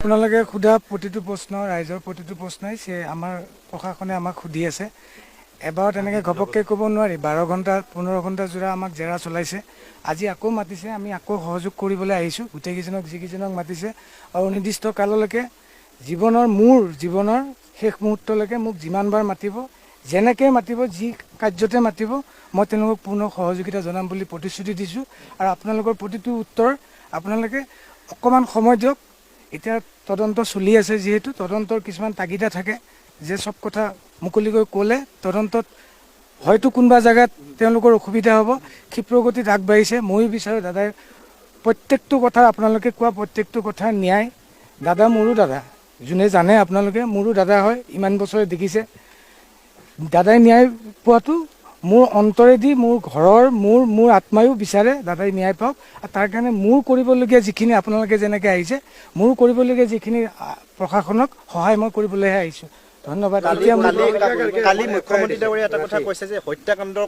আপোনালোকে সোধা প্ৰতিটো প্ৰশ্ন ৰাইজৰ প্ৰতিটো প্ৰশ্নই আমাৰ প্ৰশাসনে আমাক সুধি আছে। এবাৰত এনেকৈ ঘপককৈ ক'ব নোৱাৰি। 12 ঘণ্টা 15 ঘণ্টা জোৰা আমাক জেৰা চলাইছে। আজি আকৌ মাতিছে, আমি আকৌ সহযোগ কৰিবলৈ আহিছোঁ। গোটেইকেইজনক যিকেইজনক মাতিছে আৰু নিৰ্দিষ্ট কাললৈকে মোৰ জীৱনৰ শেষ মুহূৰ্তলৈকে মোক যিমানবাৰ মাতিব, যেনেকৈ মাতিব, যি কাৰ্যতে মাতিব, মই তেওঁলোকক পূৰ্ণ সহযোগিতা জনাম বুলি প্ৰতিশ্ৰুতি দিছোঁ। আৰু আপোনালোকৰ প্ৰতিটো উত্তৰ আপোনালোকে অকণমান সময় দিয়ক। এতিয়া তদন্ত চলি আছে, যিহেতু তদন্তৰ কিছুমান তাগিদা থাকে যে চব কথা মুকলিকৈ ক'লে তদন্তত হয়তো কোনোবা জেগাত তেওঁলোকৰ অসুবিধা হ'ব। ক্ষিপ্ৰগতিত আগবাঢ়িছে। ময়ো বিচাৰোঁ দাদাই প্ৰত্যেকটো কথা আপোনালোকে কোৱা প্ৰত্যেকটো কথা ন্যায়। দাদা মোৰো দাদা, যোনে জানে আপোনালোকে মোৰো দাদা হয়, ইমান বছৰে দেখিছে। দাদাই ন্যায় পোৱাটো মোৰ অন্তৰেদি, মোৰ ঘৰৰ, মোৰ আত্মায়ো বিচাৰে দাদাই ন্যায় পাওক। আৰু তাৰ কাৰণে মোৰ কৰিবলগীয়া যিখিনি আপোনালোকে যেনেকৈ আহিছে, মোৰো কৰিবলগীয়া যিখিনি প্ৰশাসনক সহায় মই কৰিবলৈহে আহিছোঁ। ধন্যবাদ। কালি মুখ্যমন্ত্ৰী ডাঙৰীয়াই এটা কথা কৈছে যে হত্যাকাণ্ডৰ